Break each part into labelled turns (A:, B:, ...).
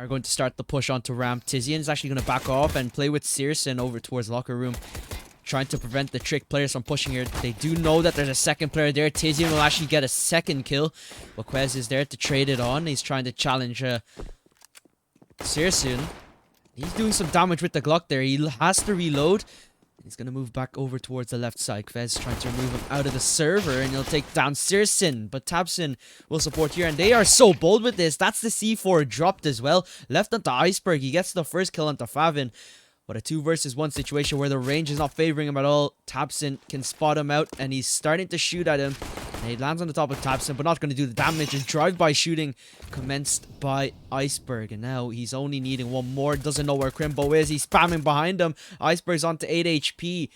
A: are going to start the push onto ramp. Tizian is actually going to back off and play with Searson over towards locker room, trying to prevent the Trick players from pushing here. They do know that there's a second player there. Tizian will actually get a second kill, but Quez is there to trade it on. He's trying to challenge Searson. He's doing some damage with the Glock there. He has to reload. He's going to move back over towards the left side. Quez trying to remove him out of the server, and he'll take down Searson. But Tabson will support here, and they are so bold with this. That's the C4 dropped as well. Left onto Iceberg. He gets the first kill onto Favin. But a 2 versus 1 situation where the range is not favoring him at all. Tabson can spot him out, and he's starting to shoot at him. And he lands on the top of Tabson, but not going to do the damage. And drive-by shooting commenced by Iceberg. And now he's only needing one more. Doesn't know where Crimbo is. He's spamming behind him. Iceberg's onto 8 HP.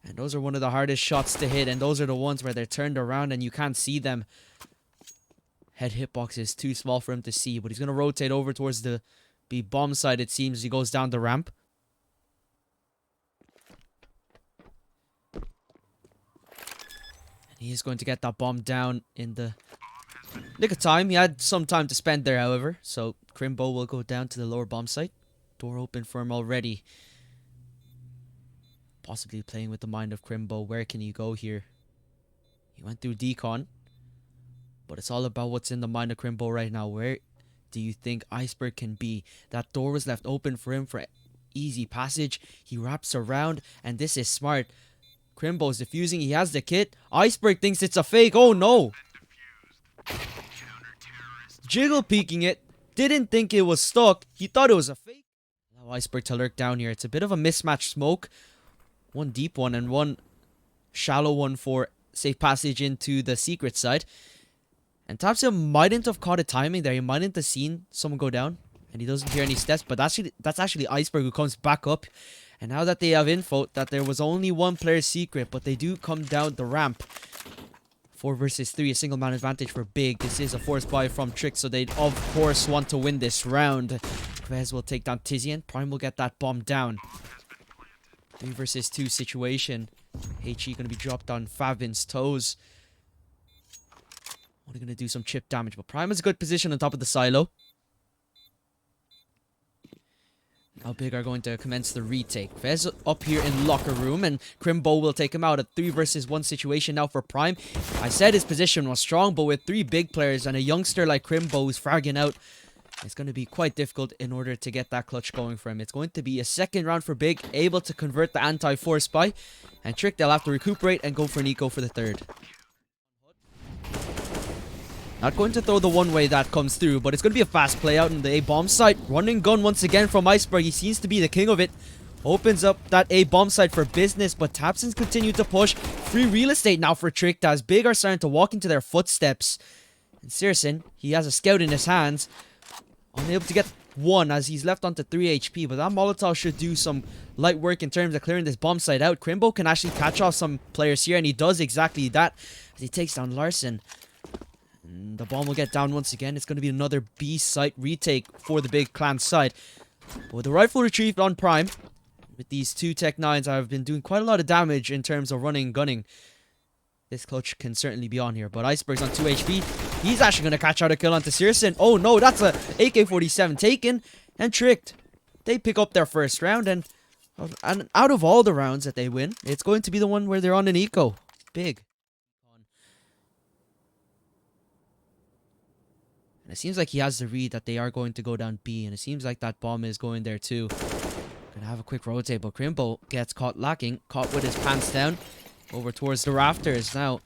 A: And those are one of the hardest shots to hit. And those are the ones where they're turned around and you can't see them. Head hitbox is too small for him to see. But he's going to rotate over towards the B bomb side, it seems. He goes down the ramp. He is going to get that bomb down in the nick of time. He had some time to spend there, however. So, Crimbo will go down to the lower bomb site. Door open for him already. Possibly playing with the mind of Crimbo. Where can he go here? He went through decon. But it's all about what's in the mind of Crimbo right now. Where do you think Iceberg can be? That door was left open for him for easy passage. He wraps around, and this is smart. Crimbo's defusing. He has the kit. Iceberg thinks it's a fake. Oh no. Jiggle peeking it. Didn't think it was stuck. He thought it was a fake. Now Iceberg to lurk down here. It's a bit of a mismatched smoke. One deep one and one shallow one for safe passage into the secret side. And Tapsia mightn't have caught a timing there. He mightn't have seen someone go down. And he doesn't hear any steps. But that's actually Iceberg who comes back up. And now that they have info that there was only one player's secret, but they do come down the ramp. 4 versus 3, a single man advantage for Big. This is a forced buy from Trick, so they of course want to win this round. Quez will take down Tizian. Prime will get that bomb down. 3 versus 2 situation. HE going to be dropped on Favin's toes. Only going to do some chip damage, but Prime is a good position on top of the silo. Now Big are going to commence the retake. Fez up here in locker room, and Crimbo will take him out. A 3 versus 1 situation now for Prime. I said his position was strong, but with 3 big players and a youngster like Crimbo who's fragging out, it's going to be quite difficult in order to get that clutch going for him. It's going to be a second round for Big, able to convert the anti-force spy. And Trick, they'll have to recuperate and go for an eco for the third. Not going to throw the one way that comes through, but it's going to be a fast play out in the A-bomb site. Running gun once again from Iceberg. He seems to be the king of it. Opens up that A-bomb site for business, but Tapsons continue to push. Free real estate now for Trick, as Big are starting to walk into their footsteps. And Searson, he has a scout in his hands. Unable to get one as he's left onto 3 HP, but that Molotov should do some light work in terms of clearing this bomb site out. Crimbo can actually catch off some players here, and he does exactly that as he takes down Larson. And the bomb will get down once again. It's going to be another B site retake for the Big clan side. But with the rifle retrieved on Prime, with these 2 Tech 9s, I've been doing quite a lot of damage in terms of running and gunning. This clutch can certainly be on here. But Iceberg's on 2 HP. He's actually going to catch out a kill onto Searson. Oh no, that's a AK-47 taken and Tricked. They pick up their first round, and out of all the rounds that they win, it's going to be the one where they're on an eco. Big. And it seems like he has the read that they are going to go down B. And it seems like that bomb is going there too. Gonna have a quick rotate, but Crimbo gets caught lacking. Caught with his pants down. Over towards the rafters. Now,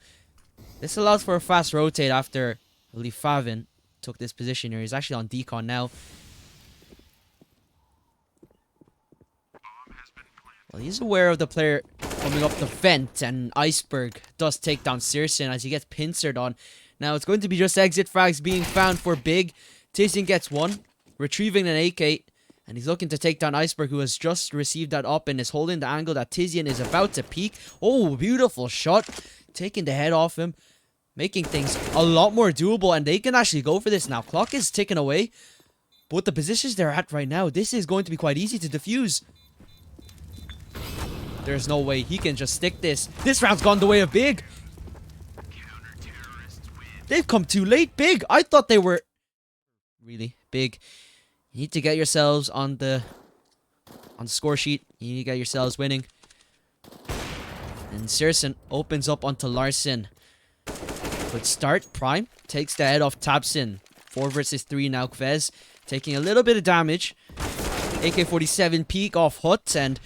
A: this allows for a fast rotate after, I believe, Favin took this position here. He's actually on decon now. Well, he's aware of the player coming up the vent. And Iceberg does take down Searson as he gets pincered on. Now, it's going to be just exit frags being found for Big. Tizian gets one, retrieving an AK, and he's looking to take down Iceberg, who has just received that up and is holding the angle that Tizian is about to peek. Oh, beautiful shot. Taking the head off him, making things a lot more doable, and they can actually go for this now. Clock is ticking away, but with the positions they're at right now, this is going to be quite easy to defuse. There's no way he can just stick this. This round's gone the way of Big. They've come too late. Big. I thought they were really Big. You need to get yourselves on the score sheet. You need to get yourselves winning. And Searson opens up onto Larson. Good start. Prime takes the head off Tabson. 4 versus 3 now. Kvez taking a little bit of damage. AK-47 peek off Hut, and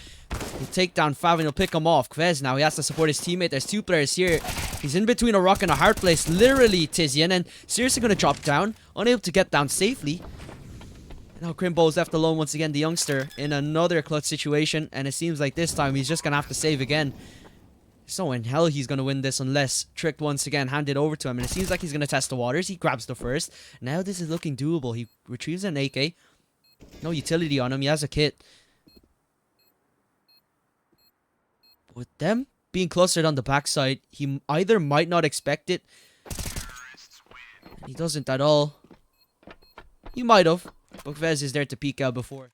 A: he'll take down Fav and he'll pick him off. Kvez now, he has to support his teammate. There's 2 players here. He's in between a rock and a hard place, literally, Tizian, and seriously gonna drop down, unable to get down safely. Now Crimbo's left alone once again, the youngster, in another clutch situation, and it seems like this time he's just gonna have to save again. So in hell he's gonna win this unless Tricked once again handed over to him, and it seems like he's gonna test the waters. He grabs the first. Now this is looking doable. He retrieves an AK. No utility on him. He has a kit. With them being clustered on the backside, he either might not expect it. And he doesn't at all. He might have. But Kvez is there to peek out before.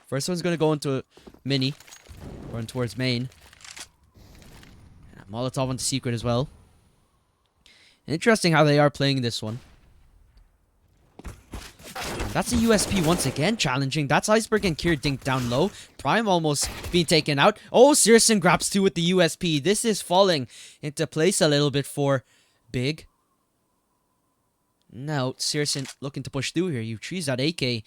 A: First one's going to go into mini. Going towards main. Molotov onto secret as well. Interesting how they are playing this one. That's a USP once again, challenging. That's Iceberg and Kier dinked down low. Prime almost being taken out. Oh, Searson grabs 2 with the USP. This is falling into place a little bit for Big. Now, Searson looking to push through here. You trees that AK.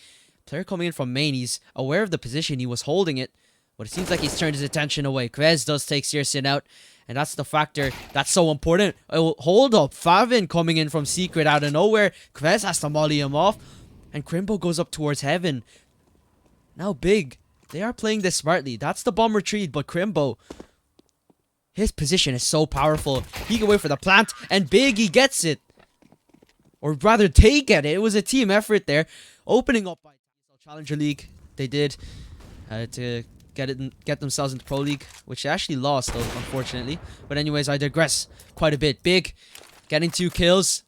A: Player coming in from main. He's aware of the position. He was holding it. But it seems like he's turned his attention away. Kvez does take Searson out. And that's the factor that's so important. Oh, hold up. Favin coming in from secret out of nowhere. Kvez has to molly him off. And Crimbo goes up towards heaven. Now Big. They are playing this smartly. That's the bomb retreat. But Crimbo, his position is so powerful. He can wait for the plant. And Big, he gets it. Or rather, they get it. It was a team effort there. Opening up by Challenger League. They did. To get themselves into Pro League. Which they actually lost, though, unfortunately. But anyways, I digress quite a bit. Big getting 2 kills.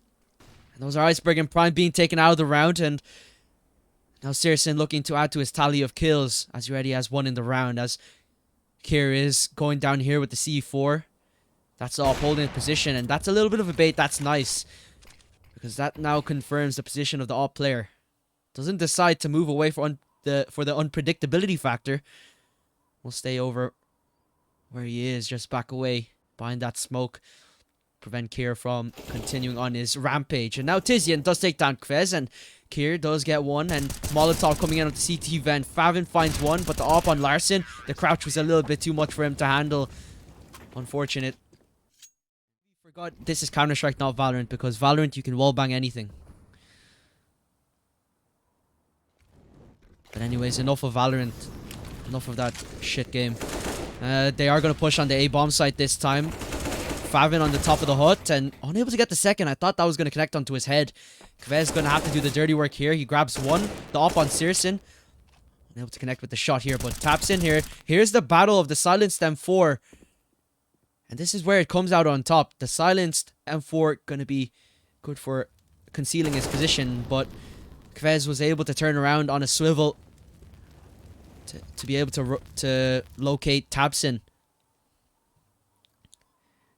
A: And those are Iceberg and Prime being taken out of the round. And now Searson looking to add to his tally of kills. As he already has 1 in the round. As Kier is going down here with the C4. That's all holding position. And that's a little bit of a bait. That's nice. Because that now confirms the position of the op player. Doesn't decide to move away for the unpredictability factor. Will stay over where he is. Just back away behind that smoke. Prevent Kier from continuing on his rampage. And now Tizian does take down Kvez, and Kier does get 1, and Molotov coming in on the CT vent. Favin finds 1, but the op on Larson, the crouch was a little bit too much for him to handle. Unfortunate. Forgot this is Counter-Strike, not Valorant, because Valorant you can wallbang anything. But anyways, enough of Valorant. Enough of that shit game. They are going to push on the A-bomb site this time. Favin on the top of the hut and unable to get the second. I thought that was going to connect onto his head. Kvez going to have to do the dirty work here. He grabs 1. The op on Searson. Unable to connect with the shot here, but taps in here. Here's the battle of the silenced M4. And this is where it comes out on top. The silenced M4 going to be good for concealing his position, but Kvez was able to turn around on a swivel to be able to locate Tabson.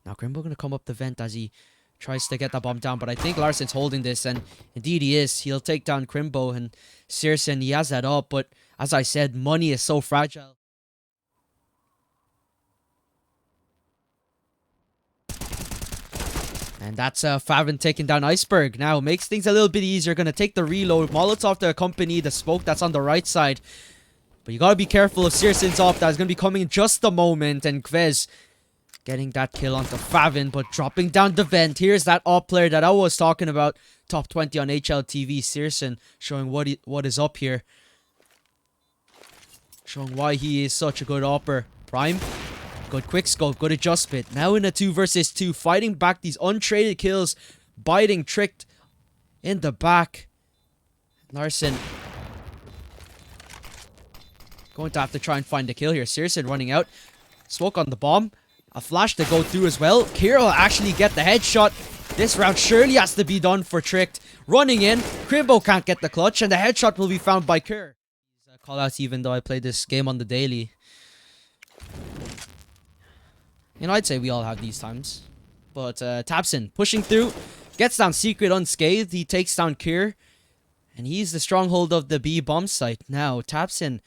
A: Now Grimbo going to come up the vent as he tries to get that bomb down, but I think Larson's holding this, and indeed he is. He'll take down Crimbo, and Searson, he has that up, but as I said, money is so fragile. And that's Favin taking down Iceberg. Now, makes things a little bit easier. Going to take the reload. Molotov to accompany the smoke that's on the right side. But you got to be careful of Searson's op. That's going to be coming in just a moment. And Kvez getting that kill onto Favin, but dropping down the vent. Here's that op player that I was talking about. Top 20 on HLTV. Searson showing what is up here. Showing why he is such a good opper. Prime. Good quick scope, good adjustment. Now in a 2 versus 2, fighting back these untraded kills. Biting, tricked in the back. Larson going to have to try and find the kill here. Searson running out. Smoke on the bomb. A flash to go through as well. Kier will actually get the headshot. This round surely has to be done for Tricked. Running in. Crimbo can't get the clutch, and the headshot will be found by Kier. Callouts even though I played this game on the daily. You know, I'd say we all have these times. But Tabson pushing through. Gets down secret unscathed. He takes down Kier. And he's the stronghold of the B bomb site. Now, Tapsin,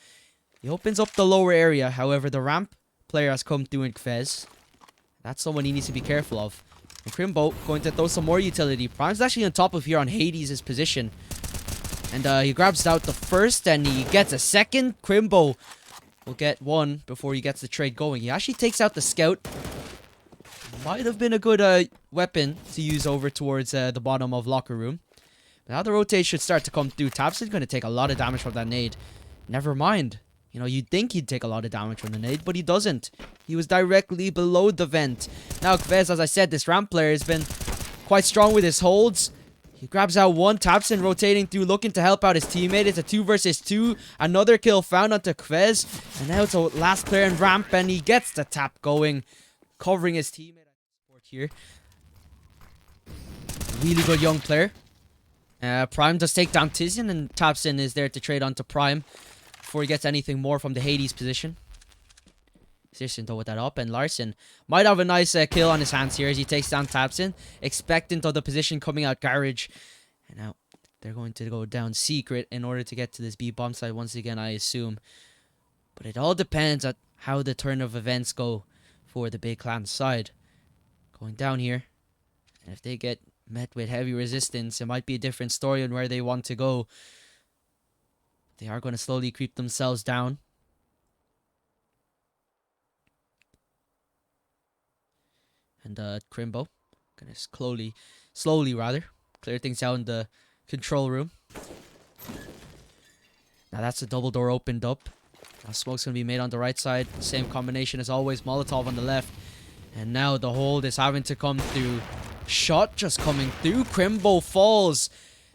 A: he opens up the lower area. However, the ramp player has come through in Kvez. That's someone he needs to be careful of. And Crimbo going to throw some more utility. Prime's actually on top of here on Hades' position. And he grabs out the first and he gets a second. Crimbo will get one before he gets the trade going. He actually takes out the scout. Might have been a good weapon to use over towards the bottom of locker room. But now the rotate should start to come through. Tapsin's going to take a lot of damage from that nade. Never mind. You know, you'd think he'd take a lot of damage from the nade, but he doesn't. He was directly below the vent. Now, Kvez, as I said, this ramp player has been quite strong with his holds. He grabs out one. Tapsin rotating through, looking to help out his teammate. It's a 2 versus 2. Another kill found onto Kvez. And now it's a last player in ramp, and he gets the tap going, covering his teammate here. Really good young player. Prime does take down Tizian, and Tapsin is there to trade onto Prime before he gets anything more from the Hades position. Sirsin though with that up, and Larson might have a nice kill on his hands here as he takes down Tapsin, expectant of the position coming out garage. And now they're going to go down secret in order to get to this B bomb site once again, I assume. But it all depends on how the turn of events go for the big clan side. Going down here, and if they get met with heavy resistance, it might be a different story on where they want to go. They are going to slowly creep themselves down. And Crimbo gonna slowly clear things out in the control room. Now that's the double door opened up. Now smoke's gonna be made on the right side. Same combination as always. Molotov on the left. And now the hold is having to come through. Shot just coming through. Crimbo falls.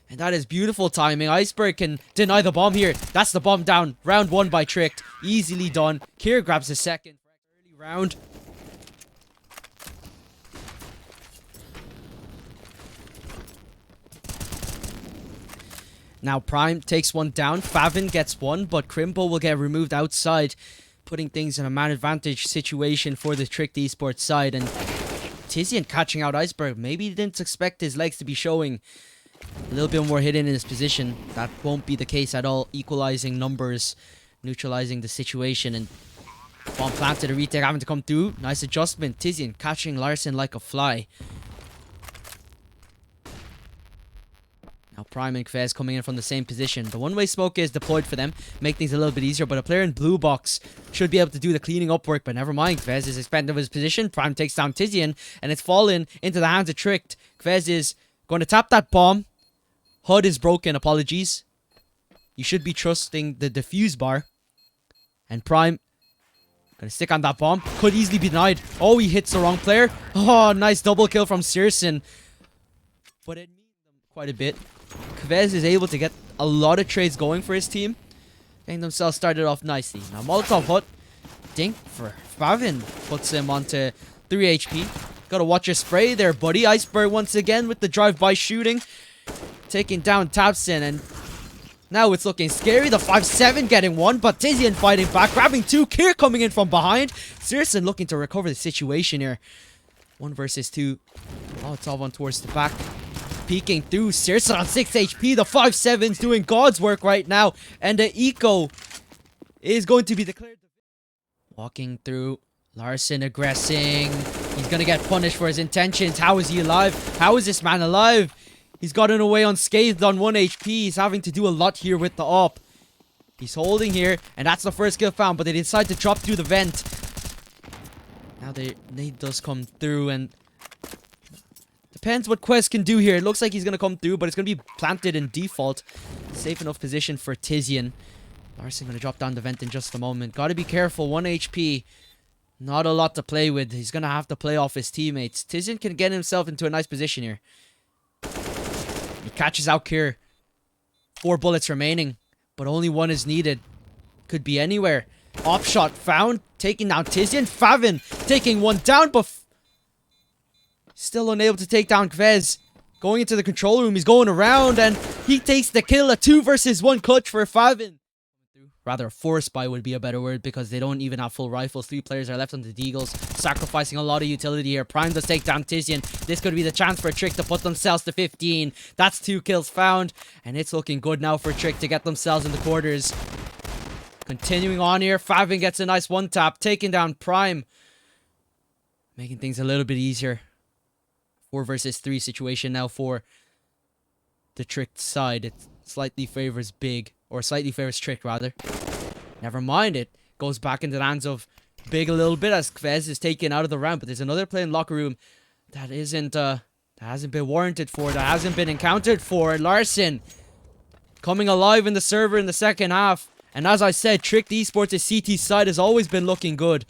A: And that is beautiful timing. Iceberg can deny the bomb here. That's the bomb down. Round 1 by Tricked. Easily done. Kier grabs the second. Early round. Now Prime takes one down. Favin gets one, but Crimbo will get removed outside, putting things in a man advantage situation for the Tricked Esports side. And Tizian catching out Iceberg. Maybe he didn't expect his legs to be showing a little bit more hidden in his position. That won't be the case at all. Equalizing numbers, neutralizing the situation, and bomb planted. A retake having to come through. Nice adjustment. Tizian catching Larson like a fly. Now Prime and Kvez coming in from the same position. The one-way smoke is deployed for them, make things a little bit easier, but a player in blue box should be able to do the cleaning up work, but never mind. Kvez is expanding his position. Prime takes down Tizian, and it's fallen into the hands of Tricked. Kvez is going to tap that bomb. HUD is broken, apologies. You should be trusting the defuse bar. And Prime gonna stick on that bomb. Could easily be denied. Oh, he hits the wrong player. Oh, nice double kill from Searson. But it means them quite a bit. Kvez is able to get a lot of trades going for his team, getting themselves started off nicely. Now Molotov hut. Dink for Favin puts him onto 3 HP. Gotta watch your spray there, buddy. Iceberg once again with the drive-by shooting. Taking down Tapsin, and now it's looking scary. The 5-7 getting one, but Tizian fighting back, grabbing two. Kier coming in from behind. Searson looking to recover the situation here. 1 versus 2. Oh, it's all one towards the back. Peeking through. Searson on 6 HP. The 5-7's doing God's work right now, and the eco is going to be declared. Walking through. Larson aggressing. He's gonna get punished for his intentions. How is he alive? How is this man alive? He's gotten away unscathed on 1 HP. He's having to do a lot here with the op. He's holding here, and that's the first kill found, but they decide to drop through the vent. Now the nade does come through, and depends what Quest can do here. It looks like he's gonna come through, but it's gonna be planted in default. Safe enough position for Tizian. Larson gonna drop down the vent in just a moment. Gotta be careful. 1 HP. Not a lot to play with. He's gonna have to play off his teammates. Tizian can get himself into a nice position here. He catches out Kier. 4 bullets remaining, but only 1 is needed. Could be anywhere. Op shot found, taking down Tizian. Favin taking 1 down, but still unable to take down Kvez. Going into the control room, he's going around, and he takes the kill. A 2 versus 1 clutch for Favin. Rather, forced by would be a better word, because they don't even have full rifles. 3 players are left on the Deagles, sacrificing a lot of utility here. Prime does take down Tizian. This could be the chance for Trick to put themselves to 15. That's 2 kills found, and it's looking good now for Trick to get themselves in the quarters. Continuing on here, Favin gets a nice 1-tap, taking down Prime, making things a little bit easier. 4 versus 3 situation now for the Trick side. It slightly favors Big, or slightly favors Trick rather. Never mind, it goes back into the hands of Big a little bit as Kvez is taken out of the round. But there's another play in locker room that hasn't been warranted for, that hasn't been encountered for. Larson coming alive in the server in the second half. And as I said, Trick Esports' CT side has always been looking good.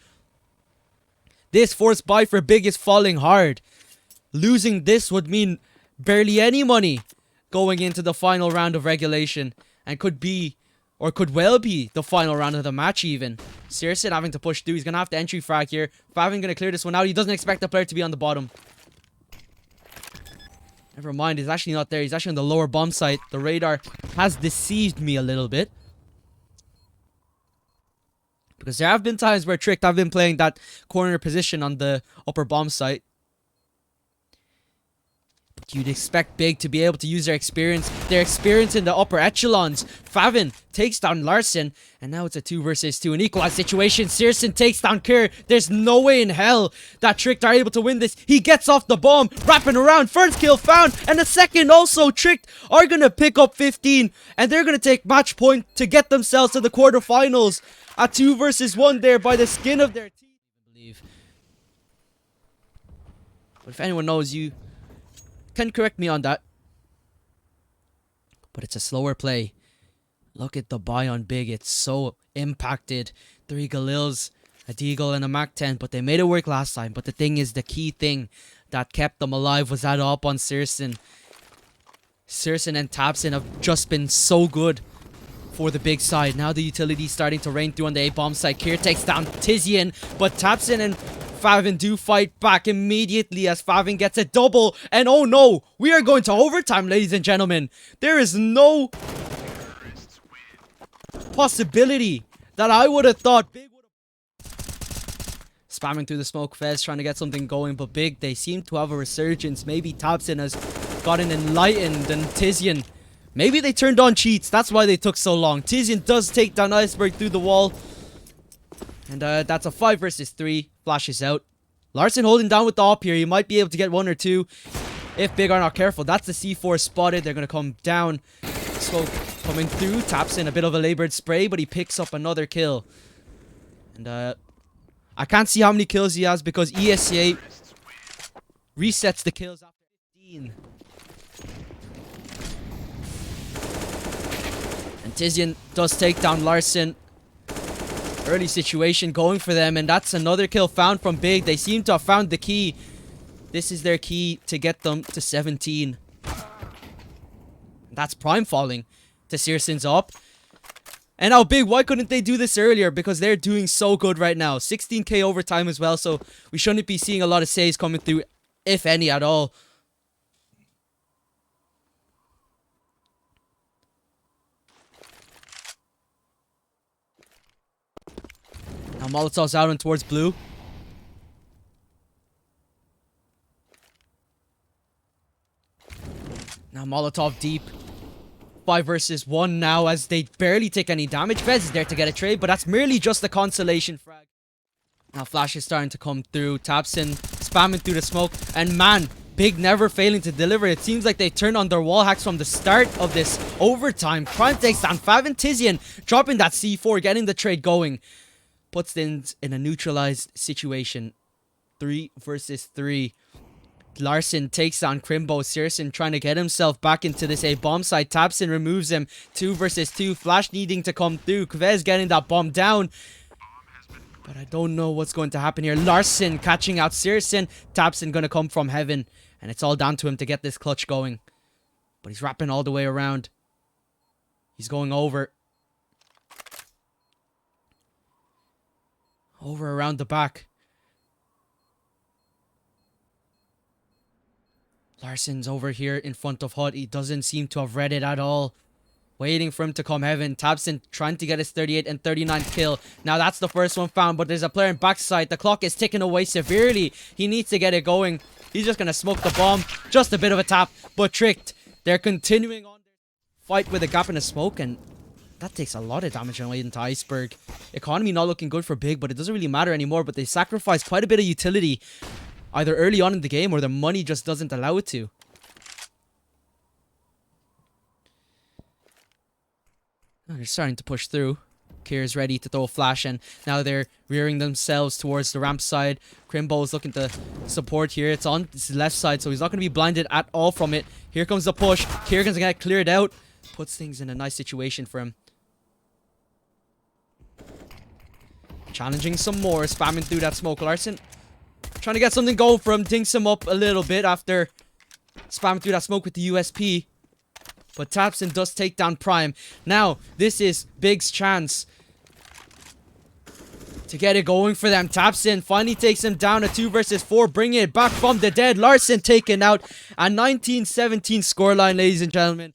A: This forced buy for Big is falling hard. Losing this would mean barely any money going into the final round of regulation. And could be, or could well be, the final round of the match even. Searson having to push through. He's going to have to entry frag here. Favin going to clear this one out. He doesn't expect the player to be on the bottom. Never mind, he's actually not there. He's actually on the lower bomb site. The radar has deceived me a little bit. Because there have been times where Trick have been playing that corner position on the upper bomb site. But you'd expect Big to be able to use their experience in the upper echelons. Favin takes down Larson, and now it's a 2 versus 2, an equalized situation. Searson takes down Kerr. There's no way in hell that Trick are able to win this. He gets off the bomb, wrapping around. First kill found, and the second also. Trick are going to pick up 15, and they're going to take match point to get themselves to the quarterfinals. A 2 versus 1 there by the skin of their teeth, I believe. But if anyone knows, you can correct me on that. But it's a slower play. Look at the buy on Big. It's so impacted. 3 Galils, a Deagle, and a Mac-10. But they made it work last time. But the thing is, the key thing that kept them alive was that up on Searson. Searson and Tapson have just been so good for the Big side. Now the utility starting to rain through on the A-bomb side. Kier takes down Tizian, but Tapson and Favin do fight back immediately as Favin gets a double. And oh no, we are going to overtime, ladies and gentlemen. There is no possibility that I would have thought Big would have... Spamming through the smoke, Fez trying to get something going, but Big, they seem to have a resurgence. Maybe Tapson has gotten enlightened, and Tizian, maybe they turned on cheats. That's why they took so long. Tizian does take down Iceberg through the wall. And that's a 5 versus 3. Flashes out. Larson holding down with the op here. He might be able to get 1 or 2 if Big are not careful. That's the C4 spotted. They're going to come down. Smoke coming through. Taps in a bit of a labored spray, but he picks up another kill. And I can't see how many kills he has because ESCA resets the kills after 15. And Tizian does take down Larson. Early situation going for them, and that's another kill found from Big. They seem to have found the key. This is their key to get them to 17. That's Prime falling to Searson's up. And now Big, why couldn't they do this earlier? Because they're doing so good right now. 16k overtime as well, so we shouldn't be seeing a lot of saves coming through, if any at all. Now Molotov's out and towards blue. Now Molotov deep. 5 versus 1 now as they barely take any damage. Vez is there to get a trade, but that's merely just a consolation frag. Now Flash is starting to come through. Tapson spamming through the smoke. And man, Big never failing to deliver. It seems like they turned on their wall hacks from the start of this overtime. Prime takes down Favin. Tizian dropping that C4, getting the trade going. Puts things in a neutralized situation. 3 versus 3. Larson takes down Crimbo. Searson trying to get himself back into this A-bomb side. Tapson removes him. 2 versus 2. Flash needing to come through. Kvez getting that bomb down. But I don't know what's going to happen here. Larson catching out Searson. Tapson going to come from heaven. And it's all down to him to get this clutch going. But he's wrapping all the way around. He's going over. Over around the back. Larson's over here in front of Hut. He doesn't seem to have read it at all. Waiting for him to come heaven. tabseN trying to get his 38 and 39 kill. Now that's the first one found, but there's a player in backside. The clock is ticking away severely. He needs to get it going. He's just gonna smoke the bomb. Just a bit of a tap, but tricked. They're continuing on their fight with a gap in the smoke, and that takes a lot of damage away into Iceberg. Economy not looking good for Big, but it doesn't really matter anymore. But they sacrifice quite a bit of utility, either early on in the game or the money just doesn't allow it to. Oh, they're starting to push through. Kier's ready to throw a flash, and now they're rearing themselves towards the ramp side. Crimbo is looking to support here. It's on his left side, so he's not going to be blinded at all from it. Here comes the push. Kier's going to get cleared out. Puts things in a nice situation for him. Challenging some more, spamming through that smoke. Larson trying to get something going for him. Dinks him up a little bit after spamming through that smoke with the USP. But tabseN does take down Prime. Now, this is Big's chance to get it going for them. tabseN finally takes him down. A 2 versus 4, bringing it back from the dead. Larson taken out. A 19-17 scoreline, ladies and gentlemen.